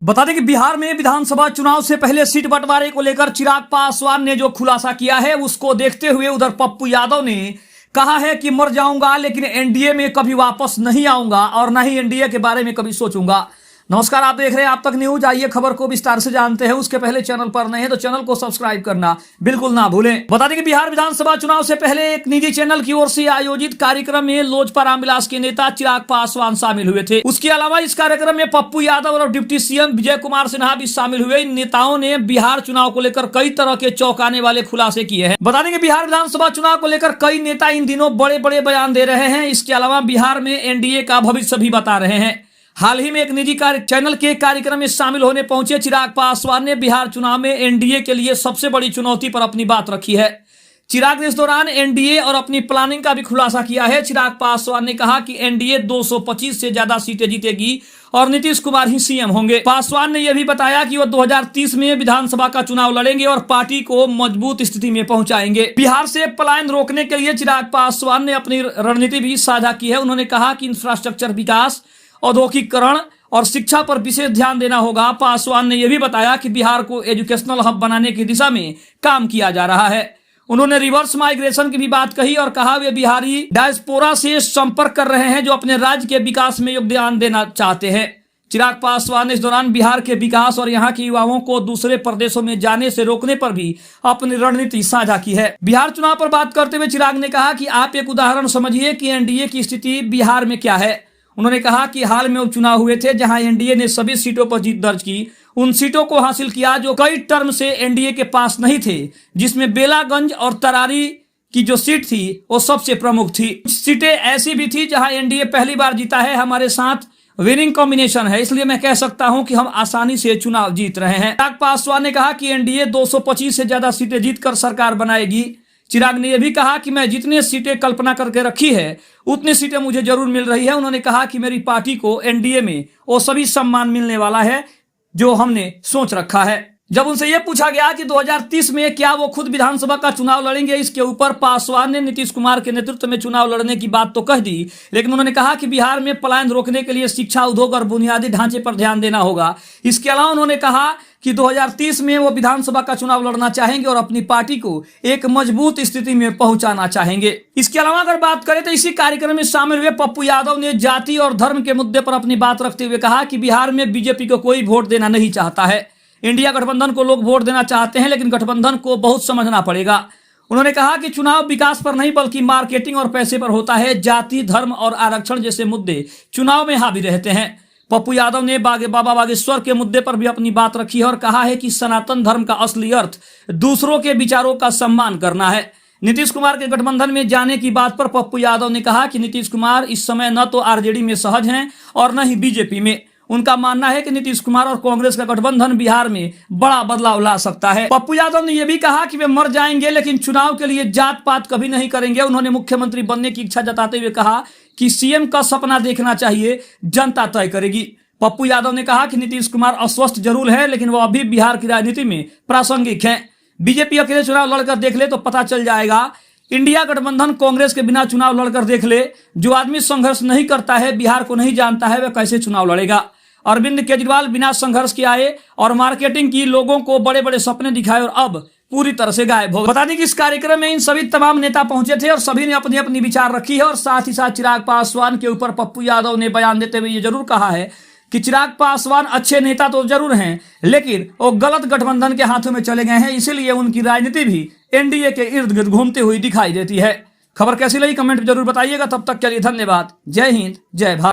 बता दें कि बिहार में विधानसभा चुनाव से पहले सीट बंटवारे को लेकर चिराग पासवान ने जो खुलासा किया है उसको देखते हुए उधर पप्पू यादव ने कहा है कि मर जाऊंगा लेकिन एनडीए में कभी वापस नहीं आऊंगा और न ही एनडीए के बारे में कभी सोचूंगा। नमस्कार, आप देख रहे हैं आप तक न्यूज। आइए खबर को विस्तार से जानते हैं। उसके पहले चैनल पर नए हैं तो चैनल को सब्सक्राइब करना बिल्कुल ना भूलें। बता दें कि बिहार विधानसभा चुनाव से पहले एक निजी चैनल की ओर से आयोजित कार्यक्रम में लोजपा रामविलास के नेता चिराग पासवान शामिल हुए थे। उसके अलावा इस कार्यक्रम में पप्पू यादव और डिप्टी सीएम विजय कुमार सिन्हा भी शामिल हुए। इन नेताओं ने बिहार चुनाव को लेकर कई तरह के चौंकाने वाले खुलासे किए हैं। बता दें कि बिहार विधानसभा चुनाव को लेकर कई नेता इन दिनों बड़े बड़े बयान दे रहे हैं। इसके अलावा बिहार में एनडीए का भविष्य भी बता रहे हैं। हाल ही में एक निजी चैनल के कार्यक्रम में शामिल होने पहुंचे चिराग पासवान ने बिहार चुनाव में एनडीए के लिए सबसे बड़ी चुनौती पर अपनी बात रखी है। चिराग ने इस दौरान एनडीए और अपनी प्लानिंग का भी खुलासा किया है। चिराग पासवान ने कहा कि एनडीए 225 से ज्यादा सीटें जीतेगी और नीतीश कुमार ही सीएम होंगे। पासवान ने यह भी बताया कि वो 2030 में विधानसभा का चुनाव लड़ेंगे और पार्टी को मजबूत स्थिति में पहुंचाएंगे। बिहार से पलायन रोकने के लिए चिराग पासवान ने अपनी रणनीति भी साझा की है। उन्होंने कहा कि इंफ्रास्ट्रक्चर विकास, औद्योगिकीकरण और शिक्षा पर विशेष ध्यान देना होगा। पासवान ने यह भी बताया कि बिहार को एजुकेशनल हब बनाने की दिशा में काम किया जा रहा है। उन्होंने रिवर्स माइग्रेशन की भी बात कही और कहा वे बिहारी डायस्पोरा से संपर्क कर रहे हैं जो अपने राज्य के विकास में योगदान देना चाहते हैं। चिराग पासवान ने इस दौरान बिहार के विकास और यहाँ के युवाओं को दूसरे प्रदेशों में जाने से रोकने पर भी अपनी रणनीति साझा की है। बिहार चुनाव पर बात करते हुए चिराग ने कहा कि आप एक उदाहरण समझिए कि एनडीए की स्थिति बिहार में क्या है। उन्होंने कहा कि हाल में उपचुनाव हुए थे जहां एनडीए ने सभी सीटों पर जीत दर्ज की। उन सीटों को हासिल किया जो कई टर्म से एनडीए के पास नहीं थे, जिसमें बेलागंज और तरारी की जो सीट थी वो सबसे प्रमुख थी। सीटें ऐसी भी थी जहां एनडीए पहली बार जीता है। हमारे साथ विनिंग कॉम्बिनेशन है, इसलिए मैं कह सकता हूं कि हम आसानी से चुनाव जीत रहे हैं। चिराग पासवान ने कहा कि एनडीए 225 से ज्यादा सीटें जीतकर सरकार बनाएगी। चिराग ने यह भी कहा कि मैं जितने सीटें कल्पना करके रखी है उतनी सीटें मुझे जरूर मिल रही है। उन्होंने कहा कि मेरी पार्टी को एनडीए में वो सभी सम्मान मिलने वाला है जो हमने सोच रखा है। जब उनसे यह पूछा गया कि 2030 में क्या वो खुद विधानसभा का चुनाव लड़ेंगे, इसके ऊपर पासवान ने नीतीश कुमार के नेतृत्व में चुनाव लड़ने की बात तो कह दी, लेकिन उन्होंने कहा कि बिहार में पलायन रोकने के लिए शिक्षा, उद्योग और बुनियादी ढांचे पर ध्यान देना होगा। इसके अलावा उन्होंने कहा कि 2030 में वो विधानसभा का चुनाव लड़ना चाहेंगे और अपनी पार्टी को एक मजबूत स्थिति में पहुंचाना चाहेंगे। इसके अलावा अगर बात करें तो इसी कार्यक्रम में शामिल हुए पप्पू यादव ने जाति और धर्म के मुद्दे पर अपनी बात रखते हुए कहा कि बिहार में बीजेपी को कोई वोट देना नहीं चाहता है। इंडिया गठबंधन को लोग वोट देना चाहते हैं, लेकिन गठबंधन को बहुत समझना पड़ेगा। उन्होंने कहा कि चुनाव विकास पर नहीं बल्कि मार्केटिंग और पैसे पर होता है। जाति, धर्म और आरक्षण जैसे मुद्दे चुनाव में हावी रहते हैं। पप्पू यादव ने बाबा बागेश्वर के मुद्दे पर भी अपनी बात रखी है और कहा है कि सनातन धर्म का असली अर्थ दूसरों के विचारों का सम्मान करना है। नीतीश कुमार के गठबंधन में जाने की बात पर पप्पू यादव ने कहा कि नीतीश कुमार इस समय न तो आरजेडी में सहज हैं और न ही बीजेपी में। उनका मानना है कि नीतीश कुमार और कांग्रेस का गठबंधन बिहार में बड़ा बदलाव ला सकता है। पप्पू यादव ने यह भी कहा कि वे मर जाएंगे लेकिन चुनाव के लिए जात पात कभी नहीं करेंगे। उन्होंने मुख्यमंत्री बनने की इच्छा जताते हुए कहा कि सीएम का सपना देखना चाहिए, जनता तय करेगी। पप्पू यादव ने कहा कि नीतीश कुमार अस्वस्थ जरूर है लेकिन वो अभी बिहार की राजनीति में प्रासंगिक हैं। बीजेपी अकेले चुनाव लड़कर देख ले तो पता चल जाएगा। इंडिया गठबंधन कांग्रेस के बिना चुनाव लड़कर देख ले। जो आदमी संघर्ष नहीं करता है, बिहार को नहीं जानता है, वह कैसे चुनाव लड़ेगा। अरविंद केजरीवाल बिना संघर्ष के आए और मार्केटिंग की, लोगों को बड़े बड़े सपने दिखाए और अब पूरी तरह से गायब हो। बता दें कि इस कार्यक्रम में इन सभी तमाम नेता पहुंचे थे और सभी ने अपनी अपनी विचार रखी है। और साथ ही साथ चिराग पासवान के ऊपर पप्पू यादव ने बयान देते हुए ये जरूर कहा है कि चिराग पासवान अच्छे नेता तो जरूर हैं लेकिन वो गलत गठबंधन के हाथों में चले गए हैं, इसीलिए उनकी राजनीति भी एनडीए के इर्द गिर्द घूमती हुई दिखाई देती है। खबर कैसी लगी कमेंट में जरूर बताइएगा। तब तक के लिए धन्यवाद। जय हिंद, जय भारत।